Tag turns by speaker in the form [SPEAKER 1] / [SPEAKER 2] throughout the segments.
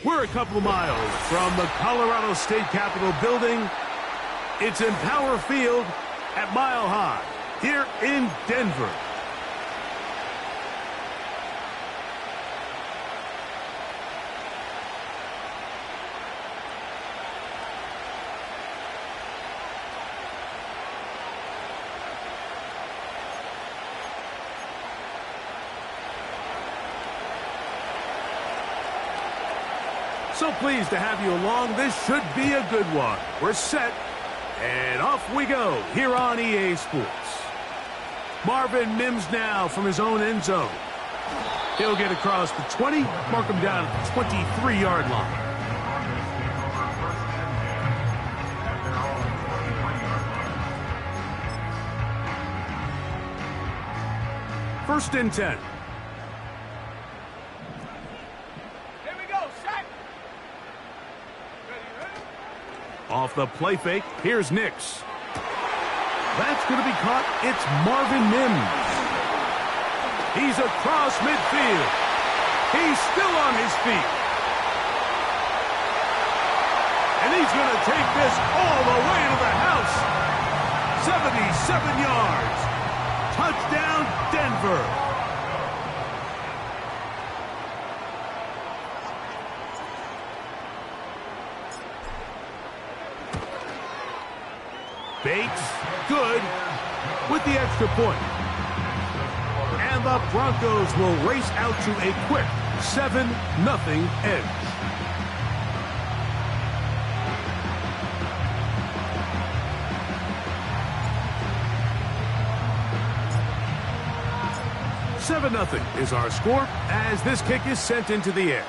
[SPEAKER 1] We're a couple miles from the Colorado State Capitol building. It's in Power Field at Mile High here in Denver. So pleased to have you along. This should be a good one. We're set, and off we go here on EA Sports. Marvin Mims now from his own end zone. He'll get across the 20, mark him down at the 23-yard line. First and 10. Off the play fake, here's Nix. That's going to be caught. It's Marvin Mims. He's across midfield. He's still on his feet. And he's going to take this all the way to the house. 77 yards. Touchdown, Denver. Bates, good, with the extra point. And the Broncos will race out to a quick 7-0 edge. "7-0 is our score as this kick is sent into the air.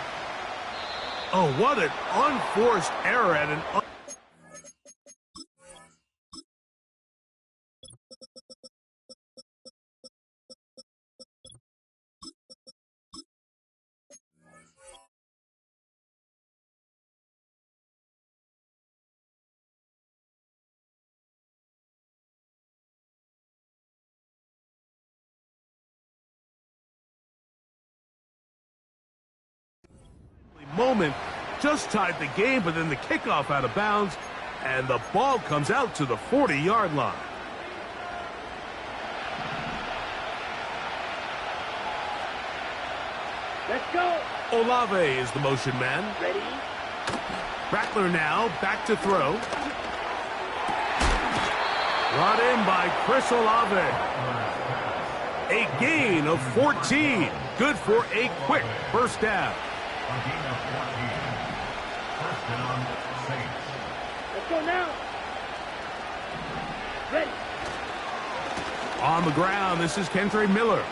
[SPEAKER 1] Oh, what an unforced error at an moment just tied the game, but then the kickoff out of bounds, and the ball comes out to the 40-yard line.
[SPEAKER 2] Let's go.
[SPEAKER 1] Olave is the motion man.
[SPEAKER 2] Ready?
[SPEAKER 1] Rattler now back to throw. Brought in by Chris Olave. A gain of 14. Good for a quick first down.
[SPEAKER 3] A gain of 14. First down, Saints.
[SPEAKER 2] Let's go now. Ready.
[SPEAKER 1] On the ground, this is Kendre Miller.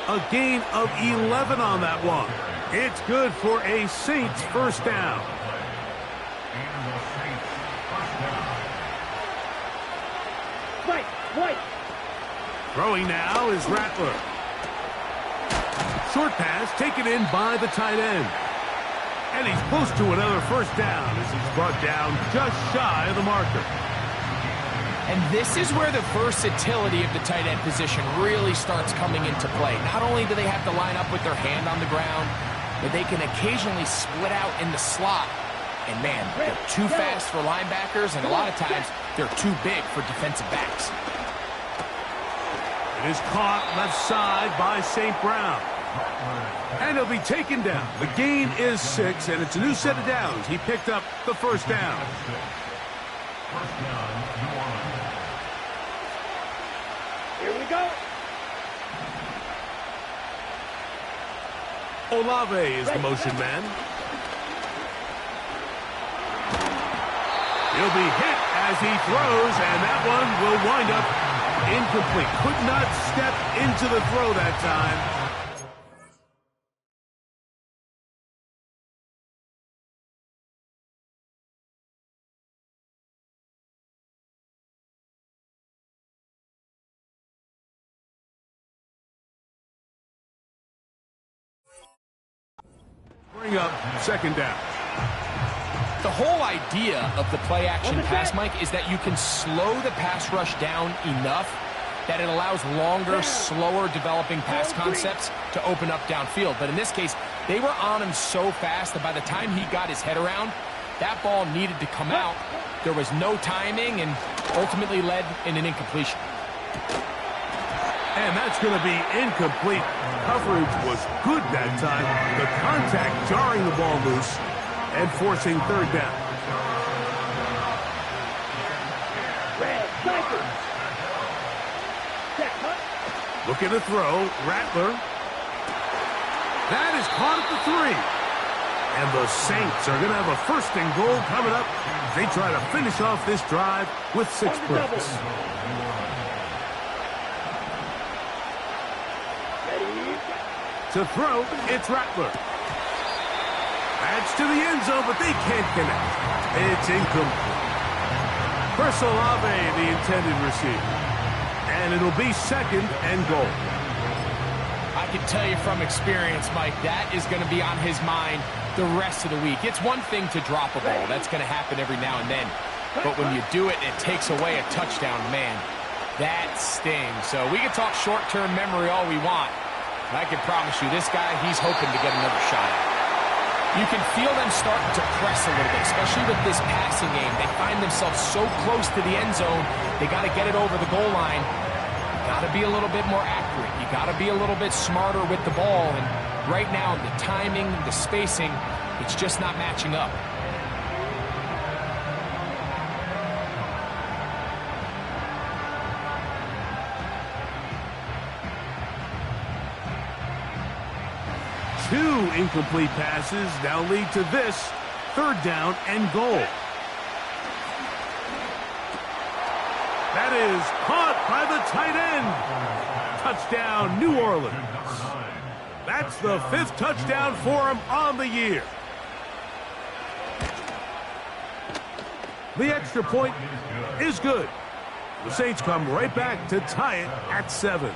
[SPEAKER 1] A gain of 11 on that one. It's good for a Saints first down.
[SPEAKER 3] And the Saints first down.
[SPEAKER 2] White.
[SPEAKER 1] Throwing now is Rattler. Short pass taken in by the tight end. And he's close to another first down as he's brought down just shy of the marker.
[SPEAKER 4] And this is where the versatility of the tight end position really starts coming into play. Not only do they have to line up with their hand on the ground, but they can occasionally split out in the slot. And man, they're too fast for linebackers, and a lot of times they're too big for defensive backs.
[SPEAKER 1] It is caught left side by St. Brown. And he'll be taken down. The gain is 6, and it's a new set of downs. He picked up the first down.
[SPEAKER 3] First down, New Orleans.
[SPEAKER 2] Here we go.
[SPEAKER 1] Olave is the motion man. He'll be hit as he throws, and that one will wind up incomplete. Could not step into the throw that time. Bring up second down.
[SPEAKER 4] The whole idea of the play-action pass, Mike, is that you can slow the pass rush down enough that it allows longer, slower developing pass concepts to open up downfield. But in this case, they were on him so fast that by the time he got his head around, that ball needed to come out. There was no timing and ultimately led in an incompletion.
[SPEAKER 1] And that's going to be incomplete. Coverage was good that time. The contact jarring the ball loose and forcing third down.
[SPEAKER 2] Red Striker.
[SPEAKER 1] Looking to throw. Rattler. That is caught at the 3. And the Saints are going to have a first and goal coming up. They try to finish off this drive with 6 points. To throw, it's Rattler. Adds to the end zone, but they can't connect. It's incomplete. Chris Olave, the intended receiver. And it'll be second and goal.
[SPEAKER 4] I can tell you from experience, Mike, that is going to be on his mind the rest of the week. It's one thing to drop a ball. That's going to happen every now and then. But when you do it, it takes away a touchdown, man. That stings. So we can talk short-term memory all we want. I can promise you, this guy, he's hoping to get another shot at it. You can feel them starting to press a little bit, especially with this passing game. They find themselves so close to the end zone, they got to get it over the goal line. You got to be a little bit more accurate. You got to be a little bit smarter with the ball. And right now, the timing, the spacing, it's just not matching up.
[SPEAKER 1] Two incomplete passes now lead to this third down and goal. That is caught by the tight end. Touchdown, New Orleans. That's the 5th touchdown for him on the year. The extra point is good. The Saints come right back to tie it at 7.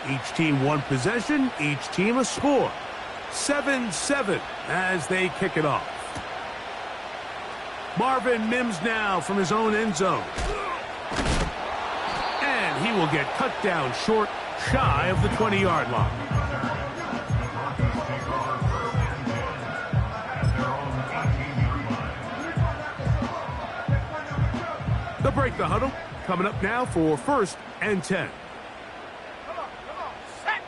[SPEAKER 1] Each team one possession, each team a score. 7-7 as they kick it off. Marvin Mims now from his own end zone. will get cut down short, shy of the 20-yard line. They'll break the huddle. Coming up now for 1st and 10.
[SPEAKER 2] Set.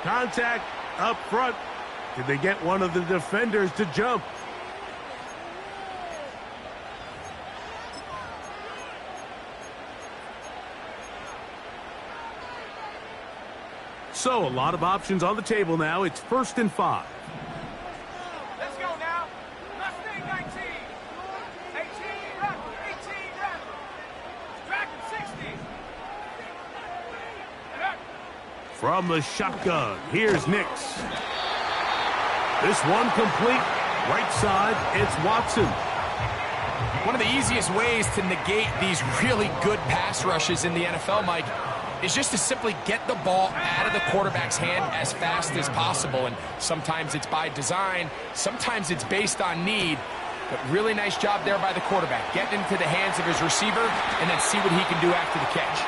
[SPEAKER 1] Contact up front. Did they get one of the defenders to jump? So, a lot of options on the table now. It's 1st and 5.
[SPEAKER 2] Let's go now. Mustang 19. 18, rep. 18, rep. Dragon 60.
[SPEAKER 1] From the shotgun, here's Nix. This one complete. Right side, it's Watson.
[SPEAKER 4] One of the easiest ways to negate these really good pass rushes in the NFL, Mike, is just to simply get the ball out of the quarterback's hand as fast as possible. And sometimes it's by design, sometimes it's based on need. But really nice job there by the quarterback, getting into the hands of his receiver and then see what he can do after the catch.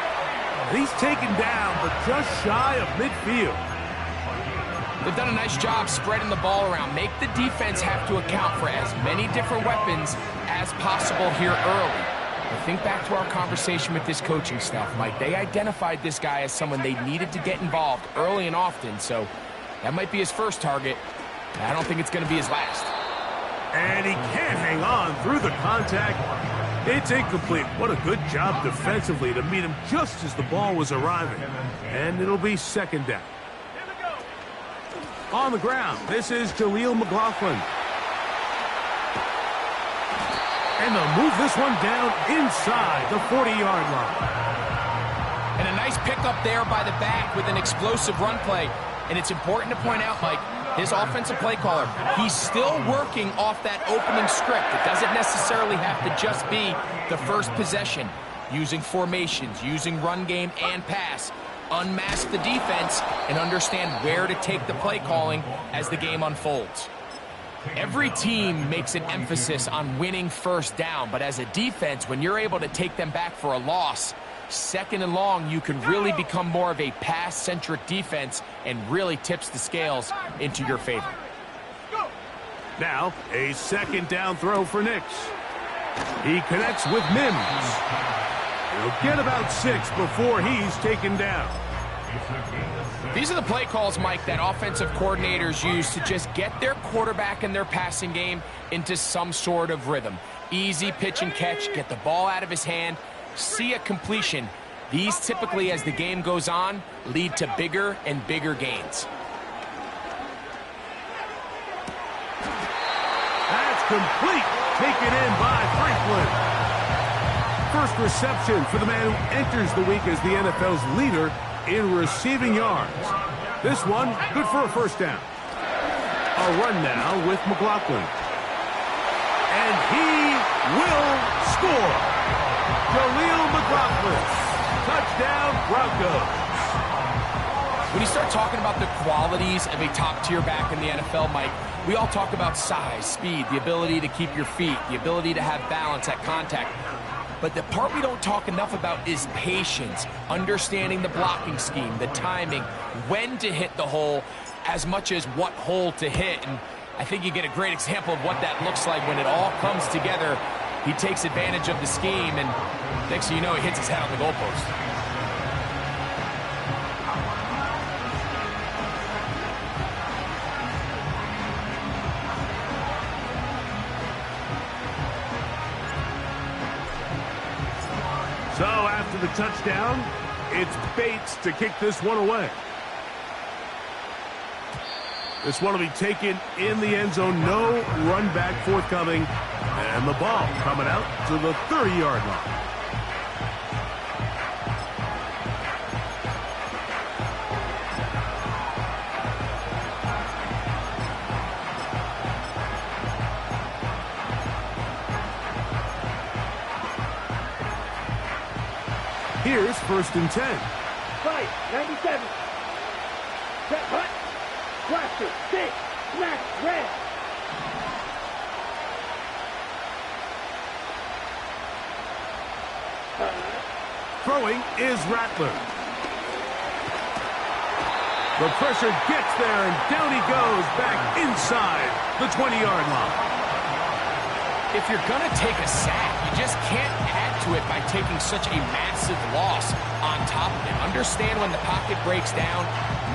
[SPEAKER 1] He's taken down, but just shy of midfield.
[SPEAKER 4] They've done a nice job spreading the ball around. Make the defense have to account for as many different weapons as possible here early. But think back to our conversation with this coaching staff, Mike. They identified this guy as someone they needed to get involved early and often, so that might be his first target. I don't think it's going to be his last.
[SPEAKER 1] And he can't hang on through the contact. It's incomplete. What a good job defensively to meet him just as the ball was arriving. And it'll be 2nd down. On the ground, this is Jaleel McLaughlin. And they'll move this one down inside the 40-yard line.
[SPEAKER 4] And a nice pickup there by the back with an explosive run play. And it's important to point out, Mike, this offensive play caller, he's still working off that opening script. It doesn't necessarily have to just be the first possession. Using formations, using run game and pass. Unmask the defense and understand where to take the play calling as the game unfolds. Every team makes an emphasis on winning 1st down, but as a defense, when you're able to take them back for a loss, 2nd and long, you can really become more of a pass-centric defense and really tips the scales into your favor.
[SPEAKER 1] Now, a 2nd down throw for Nix. He connects with Mims. He'll get about 6 before he's taken down.
[SPEAKER 4] These are the play calls, Mike, that offensive coordinators use to just get their quarterback and their passing game into some sort of rhythm. Easy pitch and catch, get the ball out of his hand, see a completion. These typically, as the game goes on, lead to bigger and bigger gains.
[SPEAKER 1] That's complete. Taken in by Franklin. First reception for the man who enters the week as the NFL's leader in receiving yards. This one, good for a 1st down. A run now with McLaughlin. And he will score. Jaleel McLaughlin. Touchdown, Broncos.
[SPEAKER 4] When you start talking about the qualities of a top-tier back in the NFL, Mike, we all talk about size, speed, the ability to keep your feet, the ability to have balance at contact. But the part we don't talk enough about is patience, understanding the blocking scheme, the timing, when to hit the hole, as much as what hole to hit. And I think you get a great example of what that looks like when it all comes together. He takes advantage of the scheme, and next thing you know, he hits his head on the goalpost.
[SPEAKER 1] So after the touchdown, it's Bates to kick this one away. This one will be taken in the end zone. No run back forthcoming. And the ball coming out to the 30-yard line. Here's 1st and 10.
[SPEAKER 2] Fight, 97. Set, hut. Blaster, 6. Smack, red.
[SPEAKER 1] Throwing is Rattler. The pressure gets there, and down he goes back inside the 20-yard line.
[SPEAKER 4] If you're going to take a sack, you just can't add to it by taking such a massive loss on top of it. Understand when the pocket breaks down,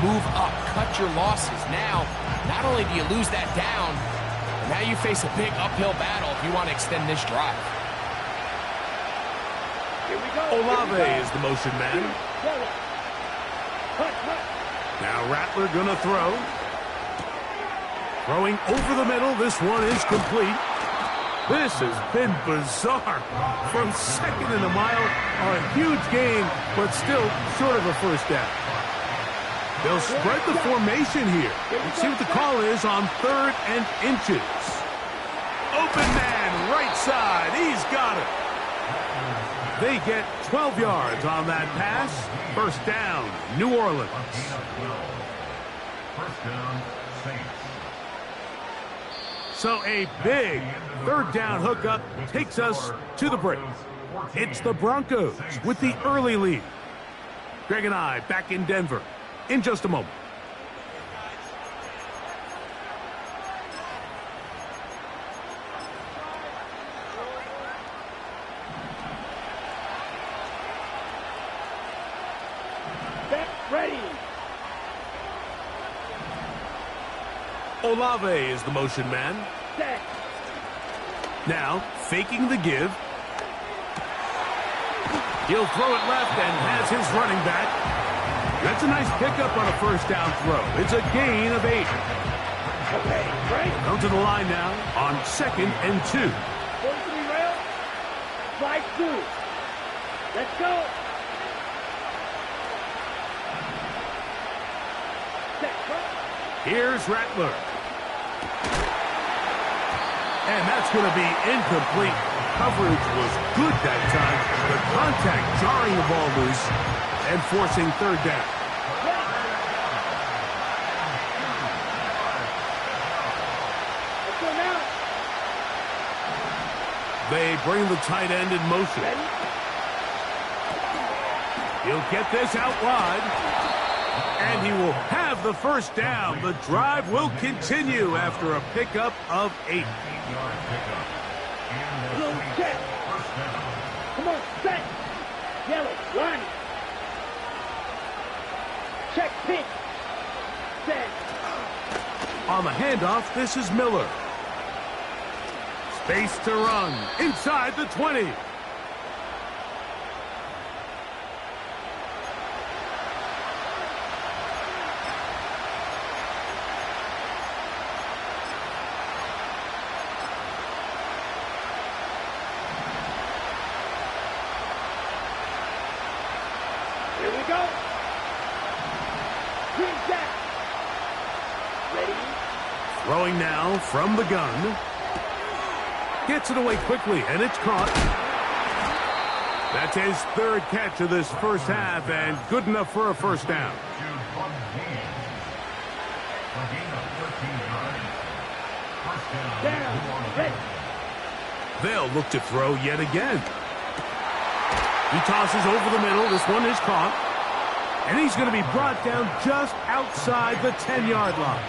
[SPEAKER 4] move up, cut your losses. Now, not only do you lose that down, but now you face a big uphill battle if you want to extend this drive.
[SPEAKER 2] Here we go.
[SPEAKER 1] Olave is the motion man. Now Rattler gonna throw. Throwing over the middle. This one is complete. This has been bizarre. From second in a mile, a huge gain, but still short of a first down. They'll spread the formation here. Let's see what the call is on 3rd and inches. Open man, right side. He's got it. They get 12 yards on that pass. First down, New Orleans.
[SPEAKER 3] First down, Saints.
[SPEAKER 1] So a big 3rd down hookup takes us to the break. It's the Broncos with the early lead. Greg and I back in Denver in just a moment.
[SPEAKER 2] Ready.
[SPEAKER 1] Olave is the motion man.
[SPEAKER 2] Set.
[SPEAKER 1] Now, faking the give. He'll throw it left and has his running back. That's a nice pickup on a first down throw. It's a gain of 8.
[SPEAKER 2] Okay, right.
[SPEAKER 1] Down to the line now on 2nd and 2.
[SPEAKER 2] 43 rail. Slide 2. Let's go.
[SPEAKER 1] Here's Rattler. And that's going to be incomplete. Coverage was good that time. The contact jarring the ball loose and forcing 3rd down.
[SPEAKER 2] Let's go now.
[SPEAKER 1] They bring the tight end in motion. He'll get this out wide. And he will have the first down. The drive will continue after a pickup of 8.
[SPEAKER 2] Blue check. Come on, set. Yellow, run. Check, pitch. Set.
[SPEAKER 1] On the handoff, this is Miller. Space to run inside the 20.
[SPEAKER 2] Here we go. Green jack. Ready.
[SPEAKER 1] Throwing now from the gun. Gets it away quickly, and it's caught. That's his 3rd catch of this first half, and good enough for a first down.
[SPEAKER 2] Down. Ready.
[SPEAKER 1] They'll look to throw yet again. He tosses over the middle. This one is caught. And he's going to be brought down just outside the 10-yard line.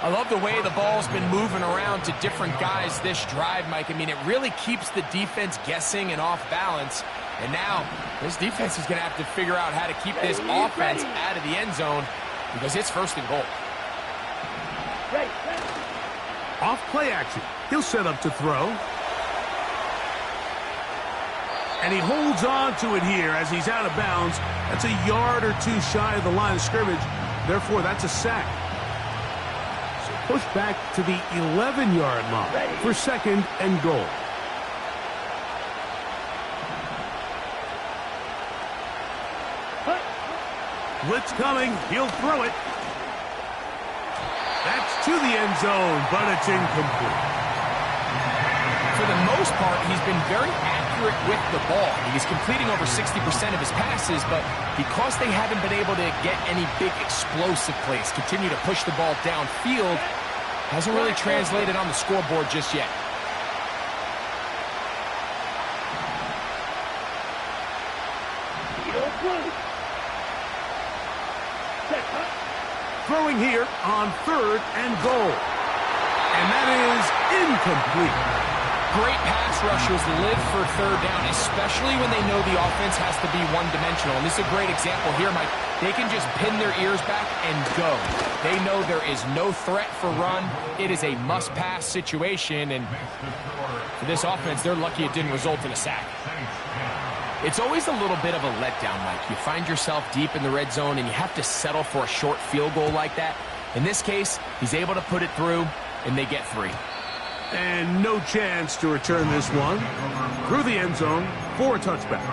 [SPEAKER 4] I love the way the ball's been moving around to different guys this drive, Mike. I mean, it really keeps the defense guessing and off balance. And now, this defense is going to have to figure out how to keep this offense out of the end zone because it's 1st and goal.
[SPEAKER 2] Ready.
[SPEAKER 1] Off play action. He'll set up to throw. And he holds on to it here as he's out of bounds. That's a yard or 2 shy of the line of scrimmage. Therefore, that's a sack. So push back to the 11-yard line for 2nd and goal. Blitz coming. He'll throw it. That's to the end zone, but it's incomplete.
[SPEAKER 4] For the most part, he's been very accurate with the ball. He's completing over 60% of his passes, but because they haven't been able to get any big explosive plays, continue to push the ball downfield, hasn't really translated on the scoreboard just yet.
[SPEAKER 1] Throwing here on 3rd and goal. And that is incomplete.
[SPEAKER 4] Great pass rushers live for 3rd down, especially when they know the offense has to be one-dimensional. And this is a great example here, Mike. They can just pin their ears back and go. They know there is no threat for run. It is a must-pass situation, and for this offense, they're lucky it didn't result in a sack. It's always a little bit of a letdown, Mike. You find yourself deep in the red zone, and you have to settle for a short field goal like that. In this case, he's able to put it through, and they get 3.
[SPEAKER 1] And no chance to return this one through the end zone for a touchback.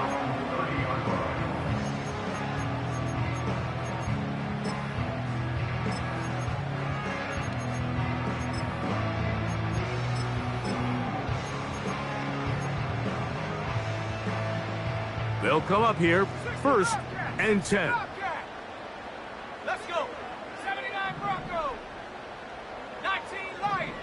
[SPEAKER 1] They'll come up here, 1st and 10.
[SPEAKER 5] Let's go. 79 Bronco. 19 Lion.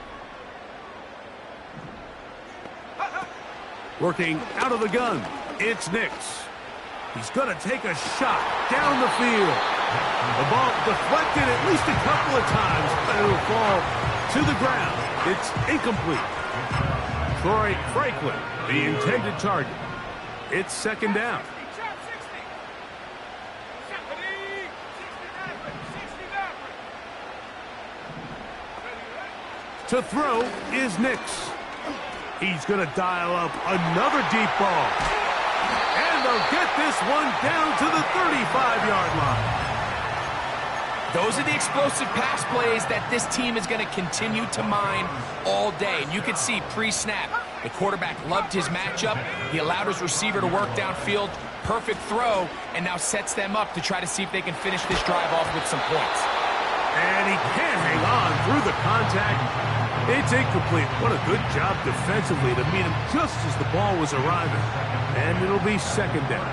[SPEAKER 1] Working out of the gun, it's Nix. He's going to take a shot down the field. The ball deflected at least a couple of times, but it'll fall to the ground. It's incomplete. Troy Franklin, the intended target. It's 2nd down. To throw is Nix. He's going to dial up another deep ball. And they'll get this one down to the 35-yard line.
[SPEAKER 4] Those are the explosive pass plays that this team is going to continue to mine all day. And you can see pre-snap, the quarterback loved his matchup. He allowed his receiver to work downfield. Perfect throw, and now sets them up to try to see if they can finish this drive off with some points.
[SPEAKER 1] And he can't hang on through the contact. It's incomplete. What a good job defensively to meet him just as the ball was arriving. And it'll be 2nd down.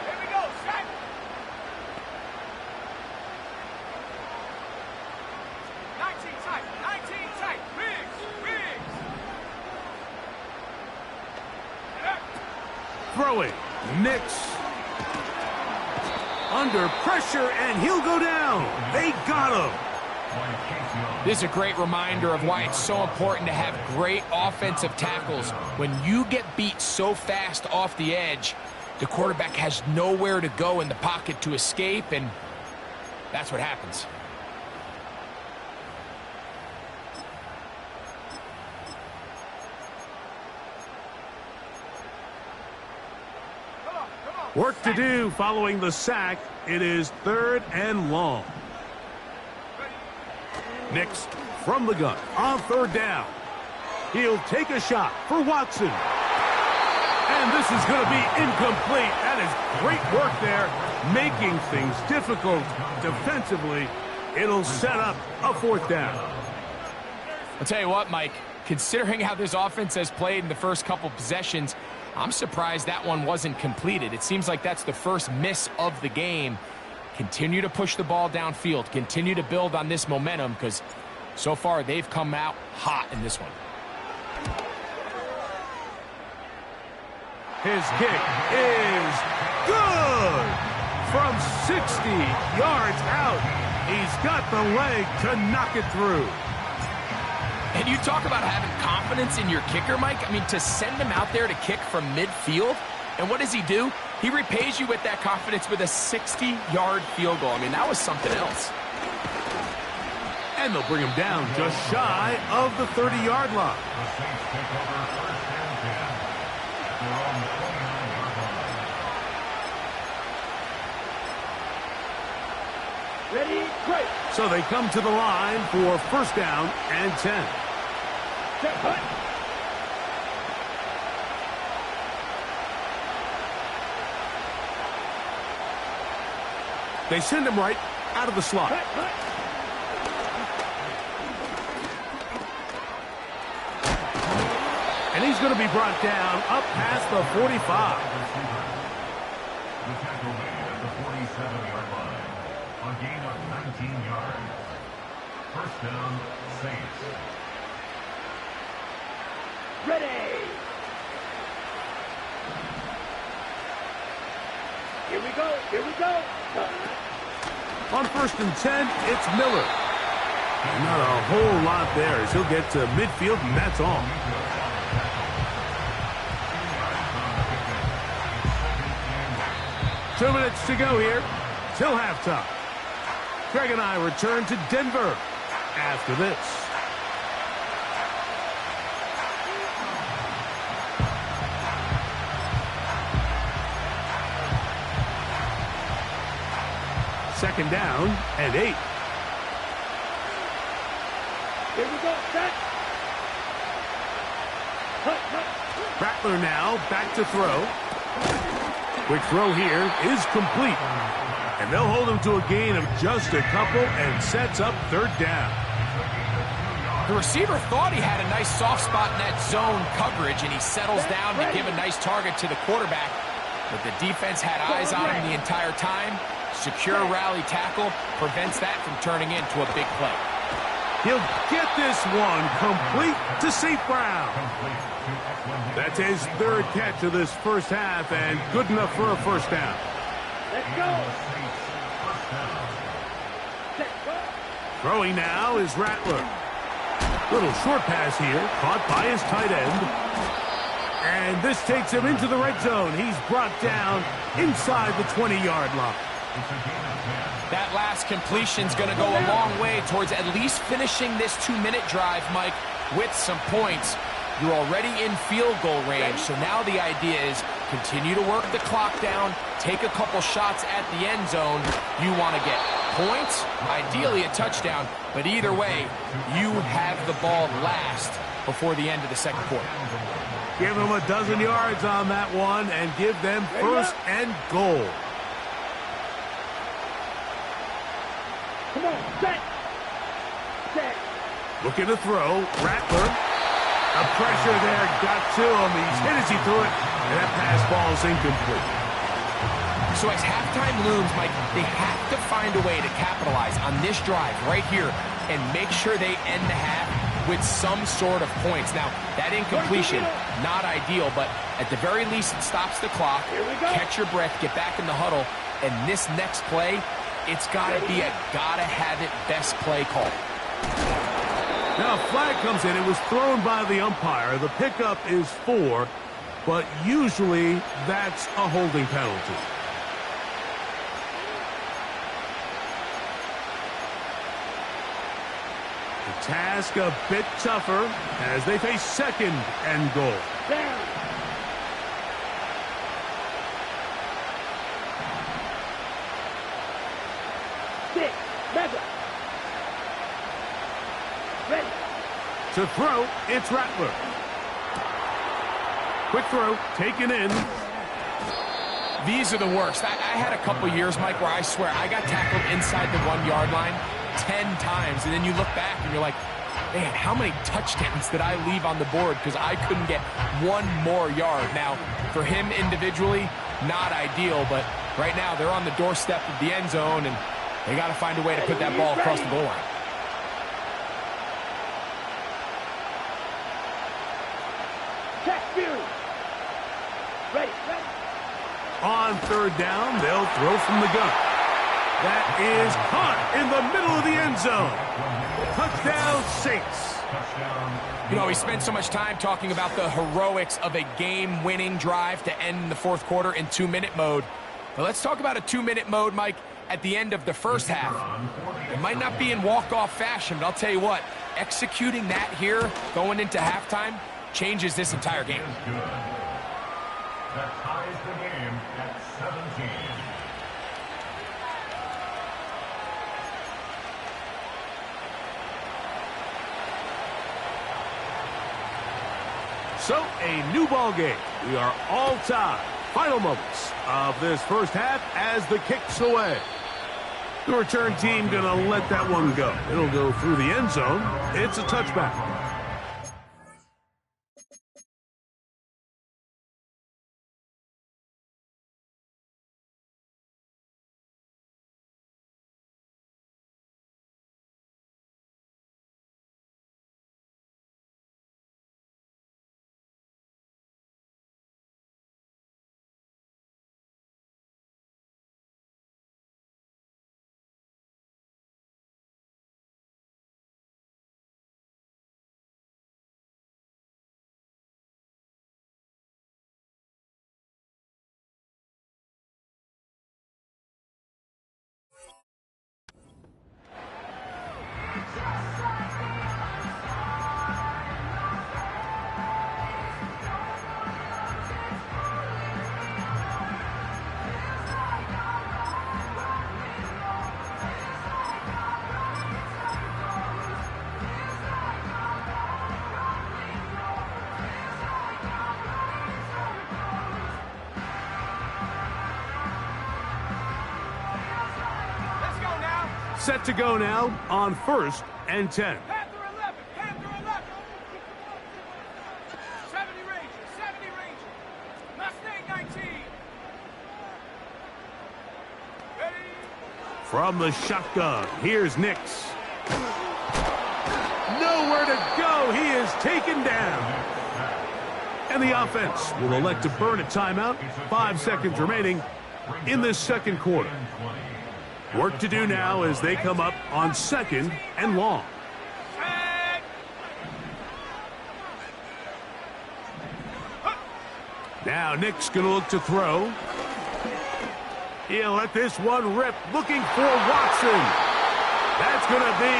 [SPEAKER 5] Here we go, set. 19 tight. Biggs.
[SPEAKER 1] Throwing. Nix. Under pressure, and he'll go down. They got him.
[SPEAKER 4] This is a great reminder of why it's so important to have great offensive tackles. When you get beat so fast off the edge, the quarterback has nowhere to go in the pocket to escape, and that's what happens.
[SPEAKER 1] Work to do following the sack. It is 3rd and long. Nix from the gun on 3rd down. He'll take a shot for Watson. And this is going to be incomplete. That is great work there, making things difficult defensively. It'll set up a 4th down.
[SPEAKER 4] I'll tell you what, Mike, considering how this offense has played in the first couple possessions, I'm surprised that one wasn't completed. It seems like that's the first miss of the game. Continue to push the ball downfield. Continue to build on this momentum because so far they've come out hot in this one.
[SPEAKER 1] His kick is good. From 60 yards out, he's got the leg to knock it through.
[SPEAKER 4] And you talk about having confidence in your kicker, Mike. I mean, to send him out there to kick from midfield, and what does he do? He repays you with that confidence with a 60-yard field goal. I mean, that was something else.
[SPEAKER 1] And they'll bring him down just shy of the 30-yard line.
[SPEAKER 2] Ready, great.
[SPEAKER 1] So they come to the line for 1st down and 10.
[SPEAKER 2] Set, hut.
[SPEAKER 1] They send him right out of the slot.
[SPEAKER 2] Hut, hut.
[SPEAKER 1] And he's going to be brought down up past the 45.
[SPEAKER 3] The tackle made at the 47-yard line. A gain of 19 yards. 1st down, Saints.
[SPEAKER 2] Ready. Here we we go. Here we go.
[SPEAKER 1] On 1st and 10, it's Miller. Not a whole lot there as he'll get to midfield, and that's all. Two minutes to go here till halftime. Greg and I return to Denver after this. Second down and 8.
[SPEAKER 2] Here we go. Set.
[SPEAKER 1] Rattler now back to throw. Quick throw here is complete. And they'll hold him to a gain of just a couple and sets up 3rd down.
[SPEAKER 4] The receiver thought he had a nice soft spot in that zone coverage, and he settles down to give a nice target to the quarterback. But the defense had eyes on him the entire time. Secure rally tackle prevents that from turning into a big play.
[SPEAKER 1] He'll get this one complete to St. Brown. That's his 3rd catch of this first half and good enough for a 1st down.
[SPEAKER 2] Let's go.
[SPEAKER 1] Throwing now is Rattler. Little short pass here, caught by his tight end. And this takes him into the red zone. He's brought down inside the 20-yard line.
[SPEAKER 4] That last completion's going to go a long way towards at least finishing this 2-minute drive, Mike, with some points. You're already in field goal range, so now the idea is continue to work the clock down, take a couple shots at the end zone. You want to get points, ideally a touchdown, but either way, you have the ball last before the end of the second quarter.
[SPEAKER 1] Give them a dozen yards on that one and give them 1st and goal.
[SPEAKER 2] Come on, set. Set.
[SPEAKER 1] Looking to throw. Rattler. A pressure there got to him. He's hit as he threw it. And that pass ball is incomplete.
[SPEAKER 4] So as halftime looms, Mike, they have to find a way to capitalize on this drive right here and make sure they end the half with some sort of points. Now, that incompletion, not ideal, but at the very least, it stops the clock. Catch your breath, get back in the huddle, and this next play, it's got to be a gotta-have-it best play call.
[SPEAKER 1] Now, a flag comes in. It was thrown by the umpire. The pickup is 4, but usually that's a holding penalty. The task a bit tougher as they face 2nd and goal.
[SPEAKER 2] Down. Mega. Ready.
[SPEAKER 1] To throw, it's Rattler. Quick throw, taken in.
[SPEAKER 4] These are the worst. I had a couple years, Mike, where I swear I got tackled inside the 1-yard line 10 times, and then you look back and you're like, man, how many touchdowns did I leave on the board because I couldn't get one more yard? Now, for him individually, not ideal, but right now they're on the doorstep of the end zone, and they got to find a way to put that ball across the goal line.
[SPEAKER 2] Check Fury. Ready.
[SPEAKER 1] On 3rd down, they'll throw from the gun. That is caught in the middle of the end zone. Touchdown, Saints.
[SPEAKER 4] You know, we spent so much time talking about the heroics of a game-winning drive to end the 4th quarter in 2-minute mode. But let's talk about a 2-minute mode, Mike, at the end of the first half. It might not be in walk-off fashion, but I'll tell you what, executing that here going into halftime changes this entire game.
[SPEAKER 3] That ties the game at 17.
[SPEAKER 1] So, a new ball game. We are all tied. Final moments of this first half as the kick's away. The return team going to let that one go. It'll go through the end zone. It's a touchback. Set to go now on 1st and 10.
[SPEAKER 5] Panther 11, Panther 11. 70 Ranger, 70 Ranger. Mustang 19. Ready?
[SPEAKER 1] From the shotgun, here's Nix. Nowhere to go. He is taken down. And the offense will elect to burn a timeout. 5 seconds remaining in this second quarter. Work to do now as they come up on 2nd and long. Now Nick's going to look to throw. He'll let this one rip, looking for Watson. That's going to be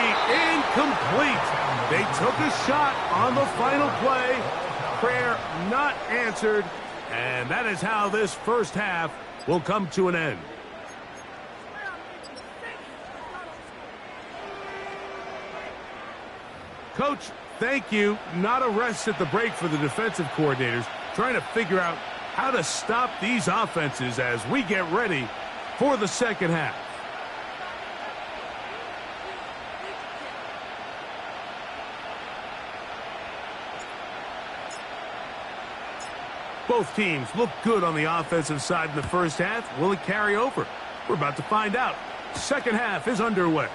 [SPEAKER 1] incomplete. They took a shot on the final play. Prayer not answered. And that is how this first half will come to an end. Coach, thank you. Not a rest at the break for the defensive coordinators, trying to figure out how to stop these offenses as we get ready for the second half. Both teams look good on the offensive side in the first half. Will it carry over? We're about to find out. Second half is underway.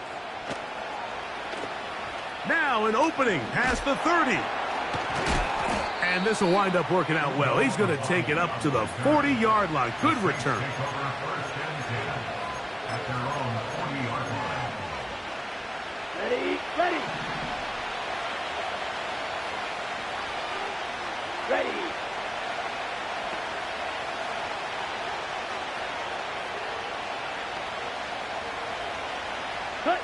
[SPEAKER 1] Now an opening past the 30. And this will wind up working out well. He's going to take it up to the 40-yard line. Good return.
[SPEAKER 2] Ready, ready. Ready. Cut.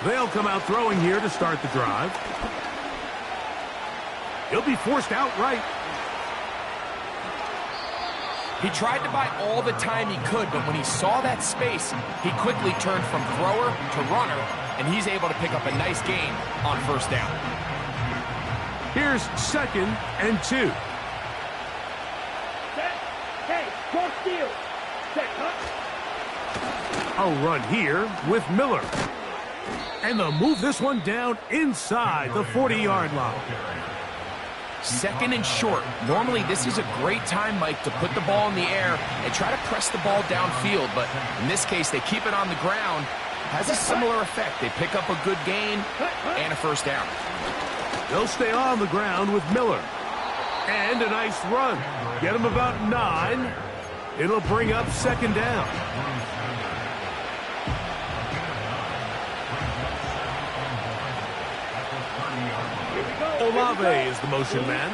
[SPEAKER 1] They'll come out throwing here to start the drive. He'll be forced outright.
[SPEAKER 4] He tried to buy all the time he could, but when he saw that space, he quickly turned from thrower to runner, and he's able to pick up a nice gain on first down.
[SPEAKER 1] Here's 2nd and 2.
[SPEAKER 2] Set. Hey, cross field. Set, cut.
[SPEAKER 1] A run here with Miller. And they'll move this one down inside the 40-yard line.
[SPEAKER 4] 2nd and short. Normally, this is a great time, Mike, to put the ball in the air and try to press the ball downfield. But in this case, they keep it on the ground. Has a similar effect. They pick up a good gain and a first down.
[SPEAKER 1] They'll stay on the ground with Miller. And a nice run. Get him about 9. It'll bring up 2nd down. Olave is the motion man.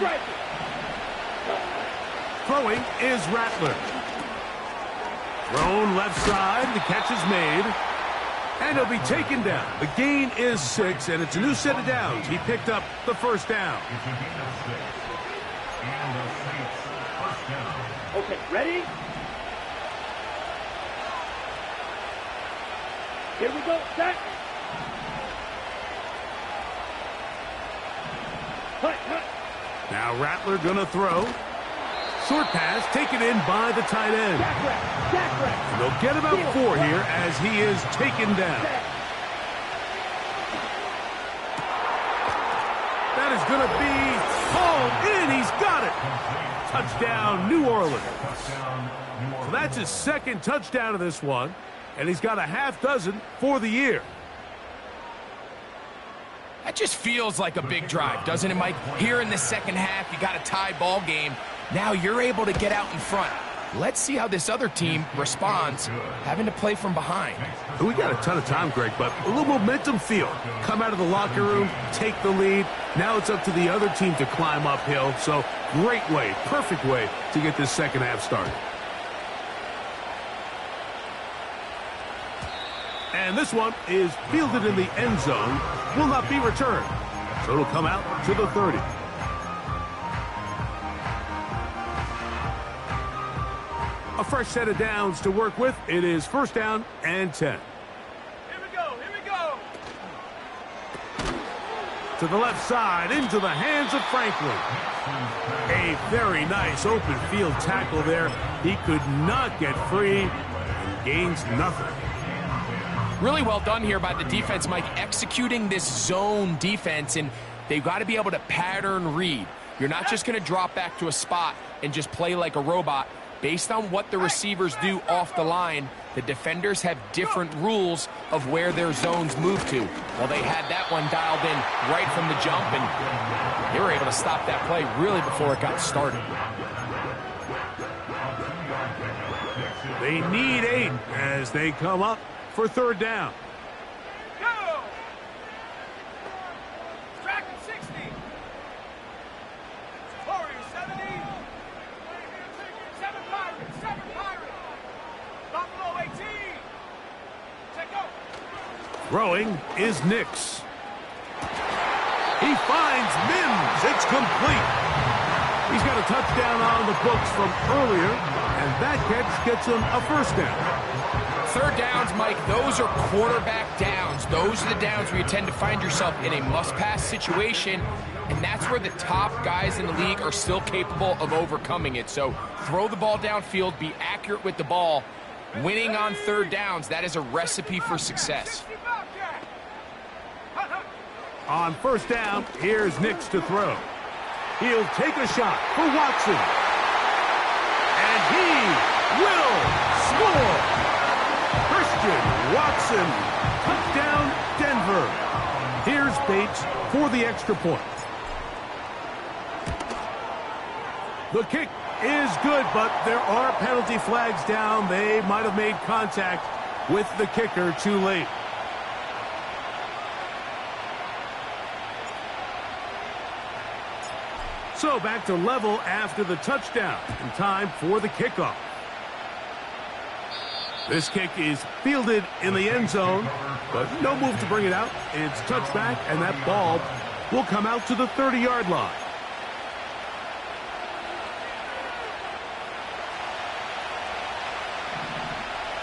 [SPEAKER 1] Throwing is Rattler. Thrown left side. The catch is made. And he'll be taken down. The gain is 6, and it's a new set of downs. He picked up the first down.
[SPEAKER 2] Okay, ready? Here we go, set. Cut, cut.
[SPEAKER 1] Now Rattler gonna throw. Short pass taken in by the tight end.
[SPEAKER 2] Jack wrap.
[SPEAKER 1] And they'll get about 4 here as he is taken down. That is going to be hauled in. He's got it. Touchdown, New Orleans. So that's his 2nd touchdown of this one, and he's got a half dozen for the year.
[SPEAKER 4] That just feels like a big drive, doesn't it, Mike? Here in the second half, you got a tie ball game. Now you're able to get out in front. Let's see how this other team responds, having to play from behind.
[SPEAKER 1] We got a ton of time, Greg, but a little momentum feel. Come out of the locker room, take the lead. Now it's up to the other team to climb uphill. So great way, perfect way to get this second half started. And this one is fielded in the end zone, will not be returned. So it'll come out to the 30. A fresh set of downs to work with. It is 1st down and 10.
[SPEAKER 5] Here we go, here we go.
[SPEAKER 1] To the left side, into the hands of Franklin. A very nice open field tackle there. He could not get free and gains nothing.
[SPEAKER 4] Really well done here by the defense, Mike, executing this zone defense, and they've got to be able to pattern read. You're not just going to drop back to a spot and just play like a robot. Based on what the receivers do off the line, the defenders have different rules of where their zones move to. Well, they had that one dialed in right from the jump, and they were able to stop that play really before it got started.
[SPEAKER 1] They need 8 as they come up for 3rd down.
[SPEAKER 5] Go! Track 60. 40, 70. 7 Pirates, 7 Pirates. Buffalo 18. Check go.
[SPEAKER 1] Throwing is Nix. He finds Mims. It's complete. He's got a touchdown on the books from earlier, and that catch gets him a 1st down.
[SPEAKER 4] 3rd downs, Mike, those are quarterback downs. Those are the downs where you tend to find yourself in a must-pass situation, and that's where the top guys in the league are still capable of overcoming it. So throw the ball downfield, be accurate with the ball. Winning on 3rd downs, that is a recipe for success.
[SPEAKER 1] On 1st down, here's Nix to throw. He'll take a shot for Watson. And he will score. Christian Watson, touchdown Denver. Here's Bates for the extra point. The kick is good, but there are penalty flags down. They might have made contact with the kicker too late. So back to level after the touchdown, and time for the kickoff. This kick is fielded in the end zone, but no move to bring it out. It's touchback, and that ball will come out to the 30-yard line.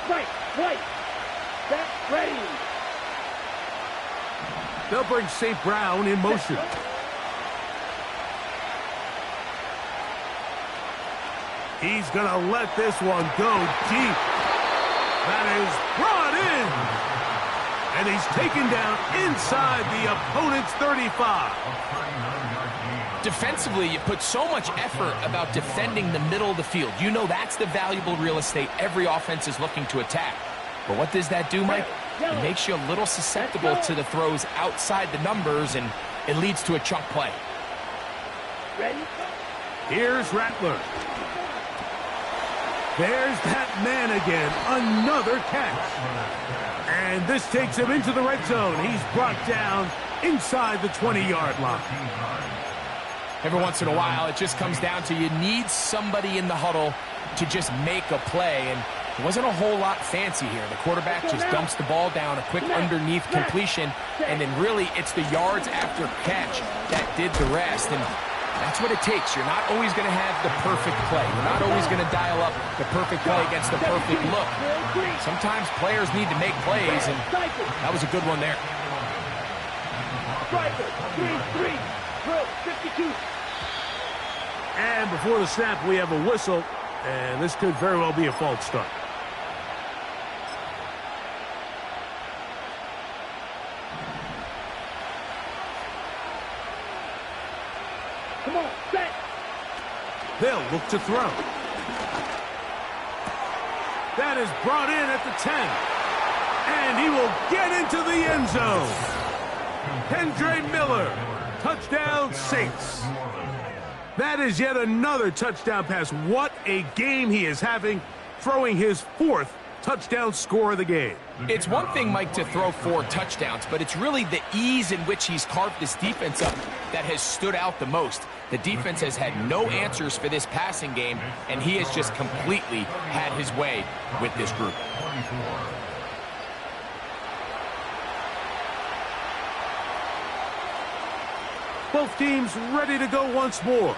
[SPEAKER 2] Right. Set, ready.
[SPEAKER 1] They'll bring St. Brown in motion. He's going to let this one go deep. That is brought in. And he's taken down inside the opponent's 35.
[SPEAKER 4] Defensively, you put so much effort about defending the middle of the field. You know that's the valuable real estate every offense is looking to attack. But what does that do, Mike? It makes you a little susceptible to the throws outside the numbers, and it leads to a chunk play.
[SPEAKER 2] Ready?
[SPEAKER 1] Here's Rattler. There's that man again. Another catch. And this takes him into the red zone. He's brought down inside the 20-yard line.
[SPEAKER 4] Every once in a while, it just comes down to you need somebody in the huddle to just make a play. And it wasn't a whole lot fancy here. The quarterback just dumps the ball down, a quick underneath completion, and then really it's the yards after catch that did the rest. And that's what it takes. You're not always going to have the perfect play. You're not always going to dial up the perfect play against the perfect look. Sometimes players need to make plays, and that was a good one there.
[SPEAKER 2] 3, 52.
[SPEAKER 1] And before the snap, we have a whistle, and this could very well be a false start.
[SPEAKER 2] Come on, set.
[SPEAKER 1] They'll look to throw. That is brought in at the 10. And he will get into the end zone. Kendre Miller, touchdown Saints. That is yet another touchdown pass. What a game he is having, throwing his 4th touchdown score of the game.
[SPEAKER 4] It's one thing, Mike, to throw 4 touchdowns, but it's really the ease in which he's carved this defense up that has stood out the most. The defense has had no answers for this passing game, and he has just completely had his way with this group.
[SPEAKER 1] Both teams ready to go once more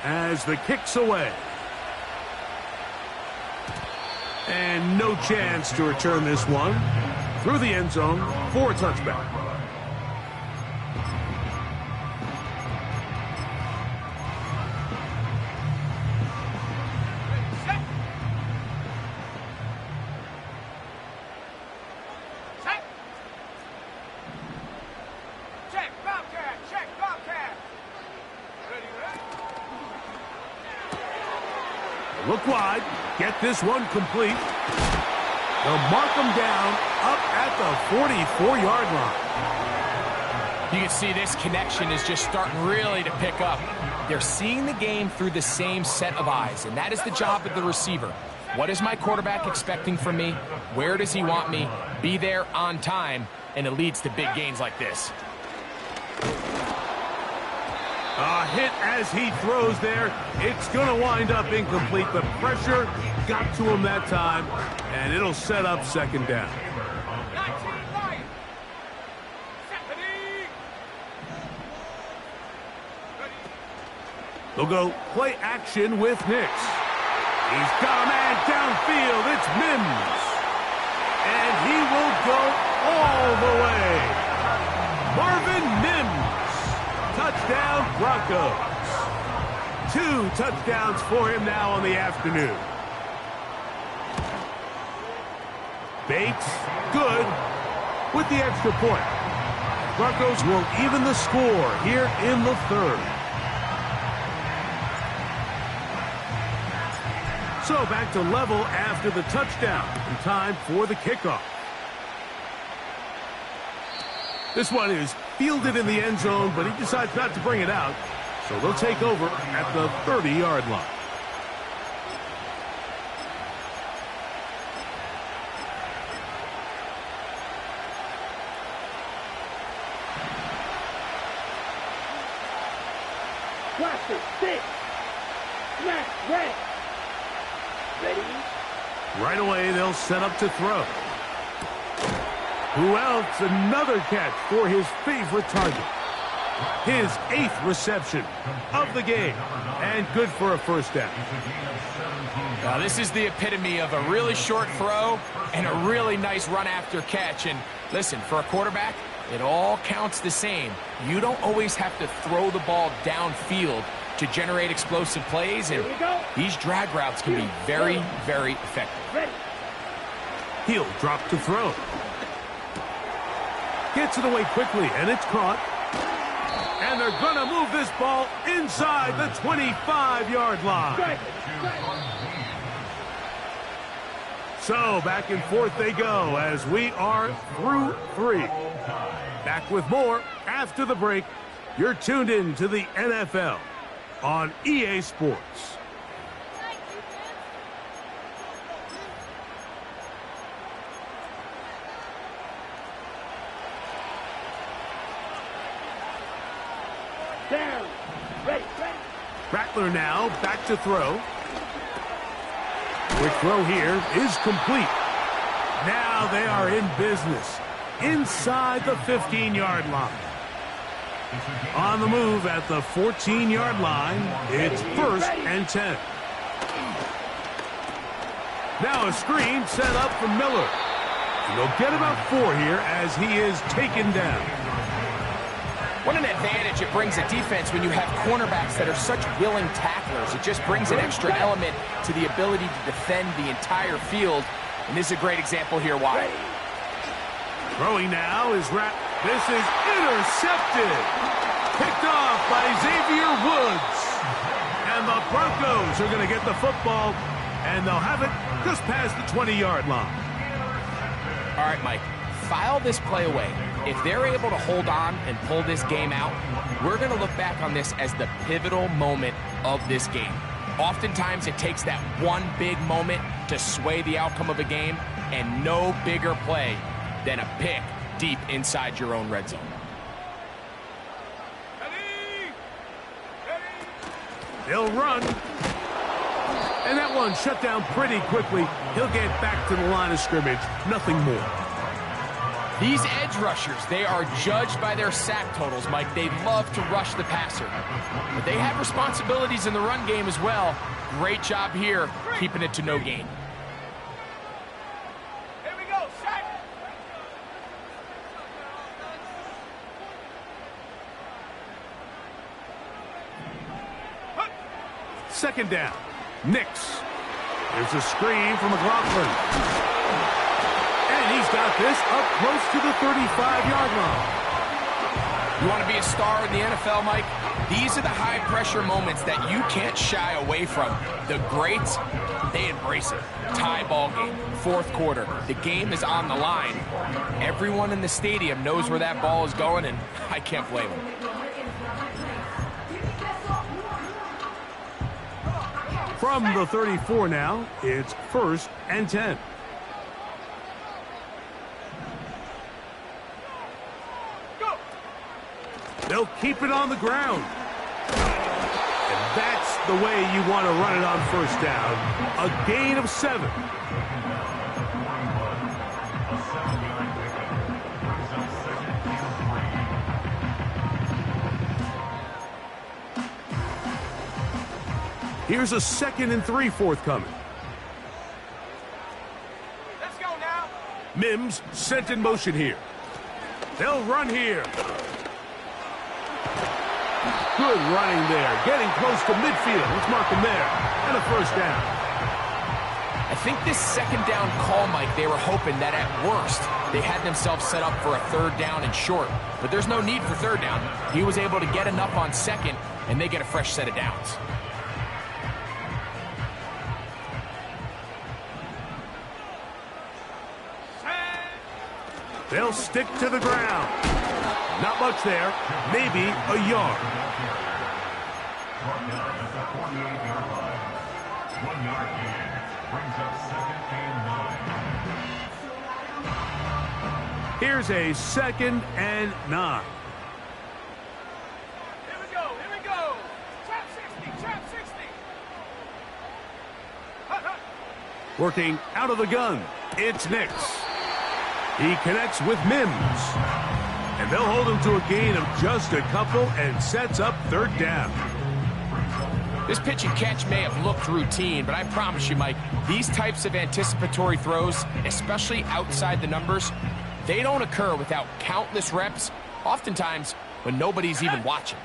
[SPEAKER 1] as the kick's away. And no chance to return this one through the end zone for a touchback.
[SPEAKER 5] Set.
[SPEAKER 1] Look wide. Get this one complete. They'll mark them down up at the 44-yard line.
[SPEAKER 4] You can see this connection is just starting really to pick up. They're seeing the game through the same set of eyes, and that is the job of the receiver. What is my quarterback expecting from me? Where does he want me? Be there on time, and it leads to big gains like this.
[SPEAKER 1] A hit as he throws there. It's going to wind up incomplete. The pressure got to him that time, and it'll set up second down. They'll go play action with Nix. He's got a man downfield. It's Mims. And he will go all the way. Marvin Mims. Touchdown, Broncos. 2 touchdowns for him now on the afternoon. Bates, good, with the extra point. Broncos will even the score here in the third. So back to level after the touchdown. In time for the kickoff. This one is fielded in the end zone, but he decides not to bring it out. So they'll take over at the 30-yard line.
[SPEAKER 2] Cluster, 6. Smack, red. Ready?
[SPEAKER 1] Right away, they'll set up to throw. Who else? Another catch for his favorite target. His 8th reception of the game. And good for a first down.
[SPEAKER 4] Now, this is the epitome of a really short throw and a really nice run after catch. And listen, for a quarterback, it all counts the same. You don't always have to throw the ball downfield to generate explosive plays, and these drag routes can be very, very effective.
[SPEAKER 1] He'll drop to throw. Gets it away quickly, and it's caught. And they're going to move this ball inside the 25-yard line. So back and forth they go as we are through 3. Back with more after the break. You're tuned in to the NFL on EA Sports.
[SPEAKER 2] Down. Ready.
[SPEAKER 1] Rattler now back to throw. Quick throw here is complete. Now they are in business inside the 15-yard line. On the move at the 14-yard line, it's 1st and 10. Now a screen set up for Miller. And they'll get about 4 here as he is taken down.
[SPEAKER 4] What an advantage it brings a defense when you have cornerbacks that are such willing tacklers. It just brings an extra element to the ability to defend the entire field. And this is a great example here why.
[SPEAKER 1] Throwing now is This is intercepted. Picked off by Xavier Woods. And the Broncos are going to get the football, and they'll have it just past the 20-yard line.
[SPEAKER 4] All right, Mike, file this play away. If they're able to hold on and pull this game out, we're going to look back on this as the pivotal moment of this game. Oftentimes, it takes that one big moment to sway the outcome of a game, and no bigger play than a pick deep inside your own red zone.
[SPEAKER 1] They'll run. And that one shut down pretty quickly. He'll get back to the line of scrimmage. Nothing more.
[SPEAKER 4] These edge rushers, they are judged by their sack totals, Mike. They love to rush the passer. But they have responsibilities in the run game as well. Great job here, keeping it to no gain.
[SPEAKER 5] Here we go, sack.
[SPEAKER 1] Second down. Nix. There's a screen from McLaughlin. And he's got this up close to the 35-yard line.
[SPEAKER 4] You want to be a star in the NFL, Mike? These are the high-pressure moments that you can't shy away from. The greats, they embrace it. Tie ball game, fourth quarter. The game is on the line. Everyone in the stadium knows where that ball is going, and I can't blame them.
[SPEAKER 1] From the 34 now, it's 1st and 10. They'll keep it on the ground. And that's the way you want to run it on 1st down. A gain of 7. Here's a 2nd and 3 forthcoming.
[SPEAKER 5] Let's go now.
[SPEAKER 1] Mims sent in motion here. They'll run here. Good running there. Getting close to midfield. Let's mark him there. And a 1st down.
[SPEAKER 4] I think this 2nd down call, Mike, they were hoping that at worst they had themselves set up for a 3rd down and short. But there's no need for 3rd down. He was able to get enough on 2nd, and they get a fresh set of downs.
[SPEAKER 1] They'll stick to the ground. Not much there. Maybe a yard.
[SPEAKER 3] Brought down at the 48-yard line. 1 yard gain. Brings up 2nd and 9.
[SPEAKER 1] Here's a 2nd and 9.
[SPEAKER 5] Here we go. Here we go. Trap 60. Trap 60.
[SPEAKER 1] Working out of the gun. It's Nix. He connects with Mims. And they'll hold him to a gain of just a couple and sets up 3rd down.
[SPEAKER 4] This pitch and catch may have looked routine, but I promise you, Mike, these types of anticipatory throws, especially outside the numbers, they don't occur without countless reps, oftentimes when nobody's even watching.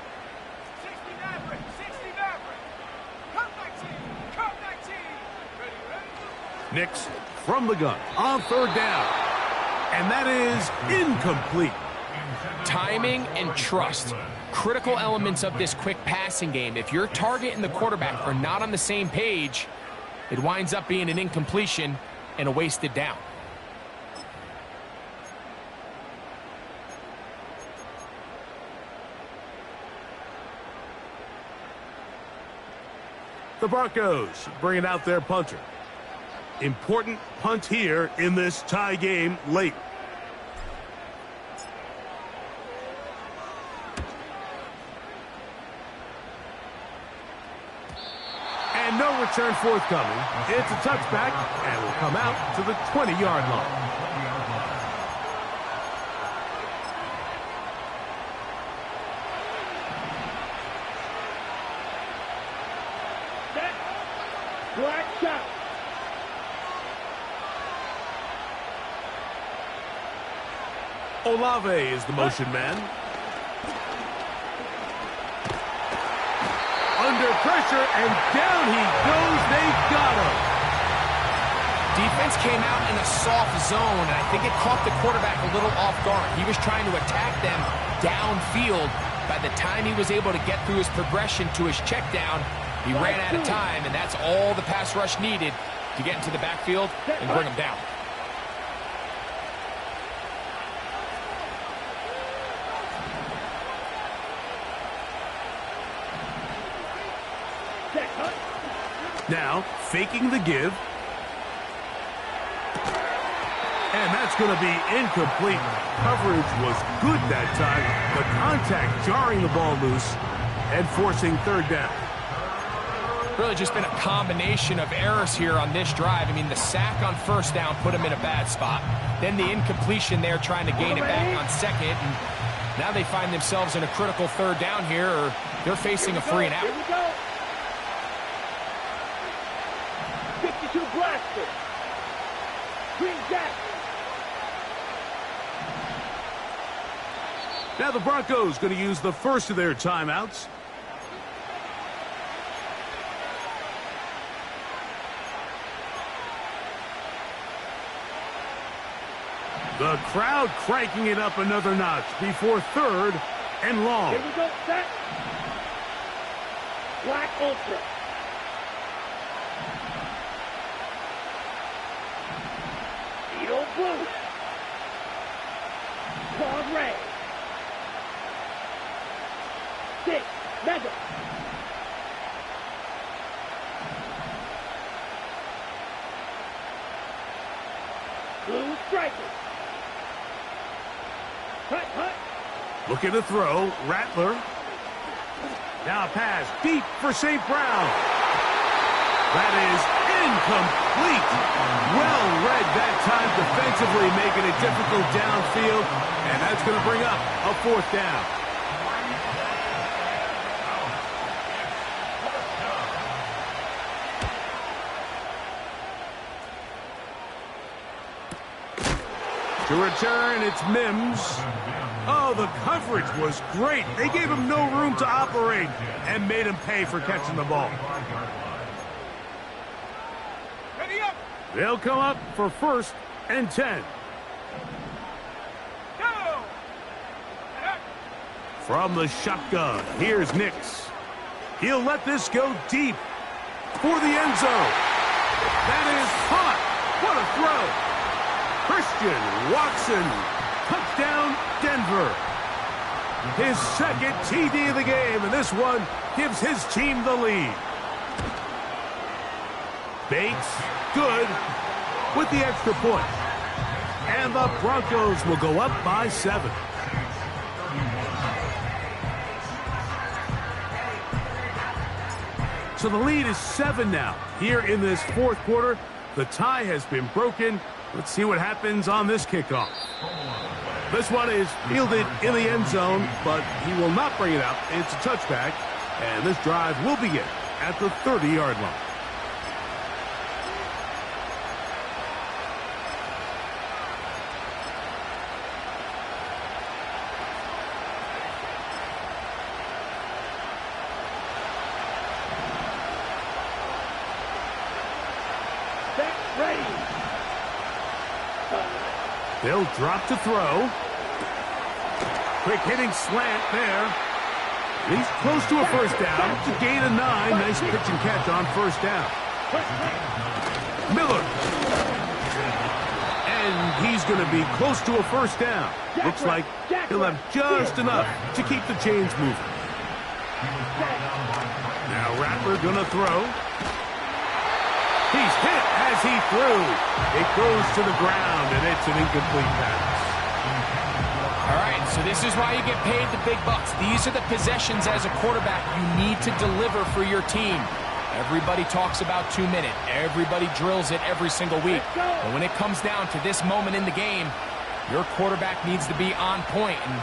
[SPEAKER 5] 60 Maverick. 60 Maverick. Cut 19. Cut 19. Ready, ready.
[SPEAKER 1] Nix from the gun on 3rd down. And that is incomplete.
[SPEAKER 4] Timing and trust, critical elements of this quick passing game. If your target and the quarterback are not on the same page, it winds up being an incompletion and a wasted down.
[SPEAKER 1] The Broncos bringing out their punter. Important punt here in this tie game late. And no return forthcoming. It's a touchback and will come out to the 20-yard line.
[SPEAKER 2] Black shot.
[SPEAKER 1] Olave is the motion man. Under pressure, and down he goes. They got him.
[SPEAKER 4] Defense came out in a soft zone, and I think it caught the quarterback a little off guard. He was trying to attack them downfield. By the time he was able to get through his progression to his check down, he ran out of time, and that's all the pass rush needed to get into the backfield and bring him down.
[SPEAKER 1] Now, faking the give. And that's going to be incomplete. Coverage was good that time. The contact jarring the ball loose and forcing 3rd down.
[SPEAKER 4] Really just been a combination of errors here on this drive. I mean, the sack on 1st down put him in a bad spot. Then the incompletion there trying to gain it back on 2nd. And now they find themselves in a critical 3rd down here, or they're facing a 3 and out.
[SPEAKER 2] Here we go. 52 blaster. Green Jack.
[SPEAKER 1] Now the Broncos going to use the first of their timeouts. The crowd cranking it up another notch before 3rd and long.
[SPEAKER 2] Here we go, set. Black Ultra. Steel Blue. Claude Ray. 6. Mega. Blue Striker. Hut.
[SPEAKER 1] Looking to throw. Rattler. Now a pass deep for St. Brown. That is incomplete. Well read that time defensively, making it difficult downfield. And that's going to bring up a 4th down. To return, it's Mims. Oh, the coverage was great. They gave him no room to operate and made him pay for catching the ball.
[SPEAKER 5] Ready up.
[SPEAKER 1] They'll come up for 1st and 10.
[SPEAKER 5] Go.
[SPEAKER 1] From the shotgun, here's Nix. He'll let this go deep for the end zone. That is caught. What a throw. Christian Watson, touchdown Denver. His 2nd TD of the game, and this one gives his team the lead. Bates, good, with the extra point. And the Broncos will go up by 7. So the lead is 7 now. Here in this 4th quarter, the tie has been broken. Let's see what happens on this kickoff. This one is fielded in the end zone, but he will not bring it out. It's a touchback, and this drive will begin at the 30-yard line.
[SPEAKER 2] Set. Ready.
[SPEAKER 1] They'll drop to throw. Quick hitting slant there. He's close to a 1st down. To gain a 9. Nice pitch and catch on 1st down. Miller. And he's going to be close to a 1st down. Looks like he'll have just enough to keep the chains moving. Now Rattler going to throw. He's hit as he threw. It goes to the ground, and it's an incomplete pass.
[SPEAKER 4] All right, so this is why you get paid the big bucks. These are the possessions as a quarterback you need to deliver for your team. Everybody talks about 2-minute. Everybody drills it every single week. But when it comes down to this moment in the game, your quarterback needs to be on point. And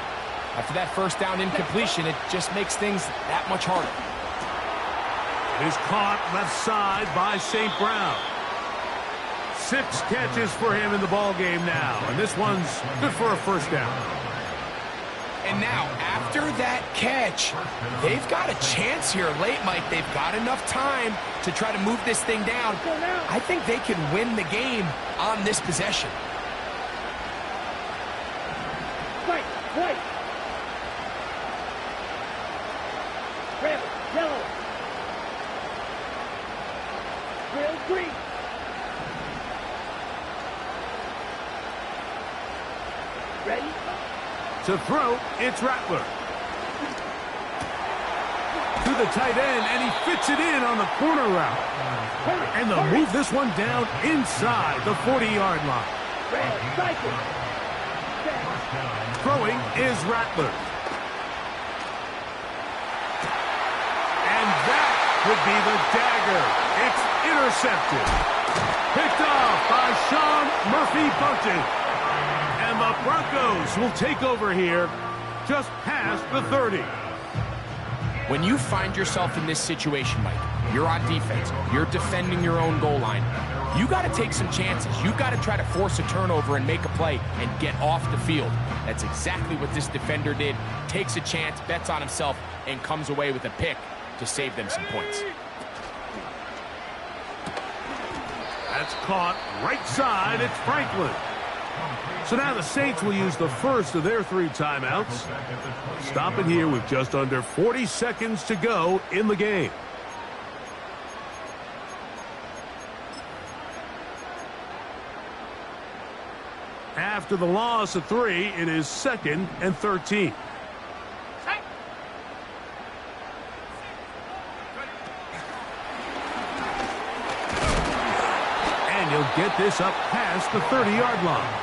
[SPEAKER 4] after that 1st down incompletion, it just makes things that much harder.
[SPEAKER 1] Is caught left side by St. Brown. 6 catches for him in the ball game now, and this one's good for a 1st down.
[SPEAKER 4] And now, after that catch, they've got a chance here late, Mike. They've got enough time to try to move this thing down. I think they can win the game on this possession.
[SPEAKER 2] White. Red. Yellow. Real green. Ready?
[SPEAKER 1] To throw, it's Rattler. To the tight end, and he fits it in on the corner route. And they'll move this one down inside the 40-yard line.
[SPEAKER 2] Red. Cycle.
[SPEAKER 1] Throwing is Rattler. And that would be the dagger. It's intercepted. Picked off by Sean Murphy-Bunting. And the Broncos will take over here just past the 30.
[SPEAKER 4] When you find yourself in this situation, Mike, you're on defense, you're defending your own goal line, you got to take some chances. You got to try to force a turnover and make a play and get off the field. That's exactly what this defender did. Takes a chance, bets on himself, and comes away with a pick to save them some points.
[SPEAKER 1] That's caught right side. It's Franklin. So now the Saints will use the first of their 3 timeouts. Stop it here with just under 40 seconds to go in the game. After the loss of 3, it is 2nd and 13. And he'll get this up past the 30-yard line.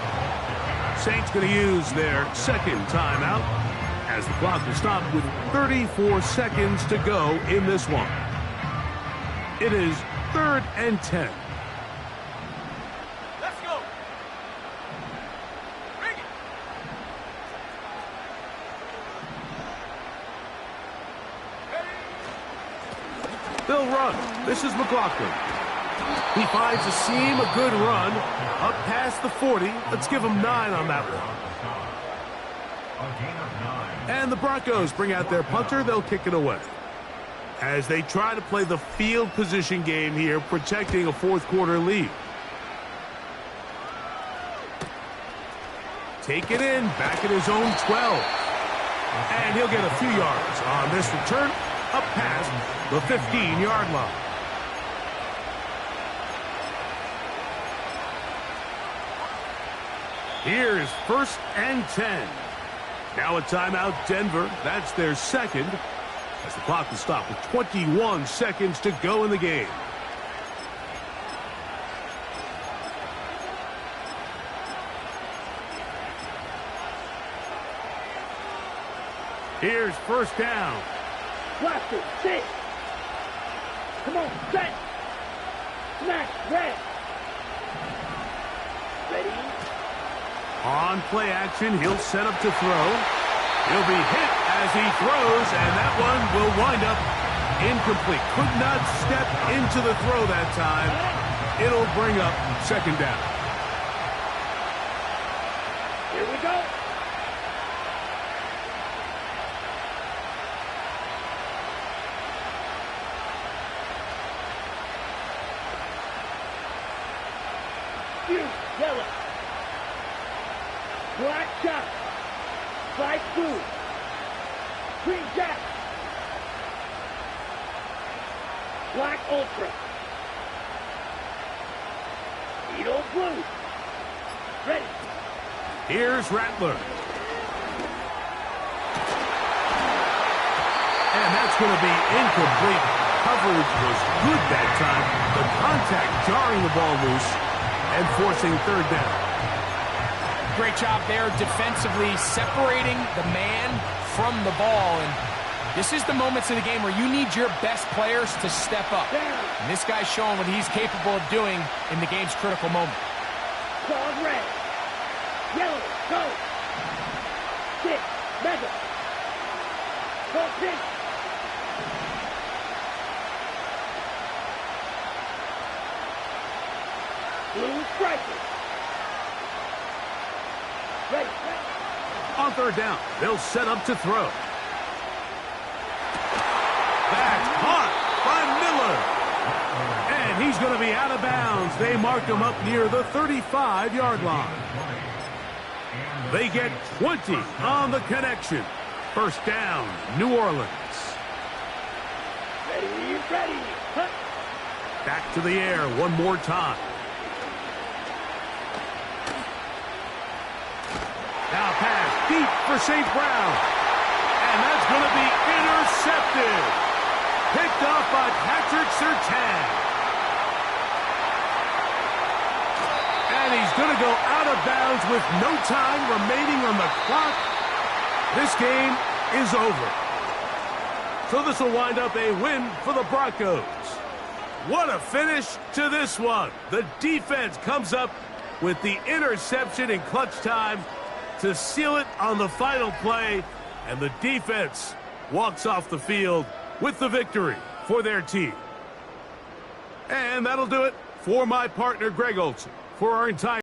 [SPEAKER 1] Saints going to use their 2nd timeout as the clock will stop with 34 seconds to go in this one. It is 3rd and 10. They'll run. This is McLaughlin. He finds a seam, a good run, up past the 40. Let's give him 9 on that one. And the Broncos bring out their punter. They'll kick it away. As they try to play the field position game here, protecting a 4th quarter lead. Take it in, back at his own 12. And he'll get a few yards on this return, up past the 15-yard line. Here's 1st and 10. Now a timeout, Denver. That's their 2nd. As the clock will stop with 21 seconds to go in the game. Here's 1st down.
[SPEAKER 2] Blast it, 6. Come on, set. Smash, red. Ready?
[SPEAKER 1] On play action, he'll set up to throw. He'll be hit as he throws, and that one will wind up incomplete. Could not step into the throw that time. It'll bring up 2nd down.
[SPEAKER 2] Here we go. Yellow. Black shot. Slide through. Green jack. Black ultra. Edo blue. Ready.
[SPEAKER 1] Here's Rattler. And that's going to be incomplete. Coverage was good that time. The contact jarring the ball loose and forcing 3rd down.
[SPEAKER 4] Great job there defensively, separating the man from the ball. And this is the moments of the game where you need your best players to step up. And this guy's showing what he's capable of doing in the game's critical moment.
[SPEAKER 2] Claws red. Yellow, go. 6, mega. Go 6. Blue striker. Ready.
[SPEAKER 1] On 3rd down, they'll set up to throw. That's caught by Miller. And he's going to be out of bounds. They mark him up near the 35-yard line. They get 20 on the connection. 1st down, New Orleans.
[SPEAKER 2] Ready. Hunt.
[SPEAKER 1] Back to the air one more time. Now pass deep for St. Brown. And that's going to be intercepted. Picked off by Patrick Surtain. And he's going to go out of bounds with no time remaining on the clock. This game is over. So this will wind up a win for the Broncos. What a finish to this one. The defense comes up with the interception in clutch time to seal it on the final play, and the defense walks off the field with the victory for their team. And that'll do it for my partner, Greg Olsen, for our entire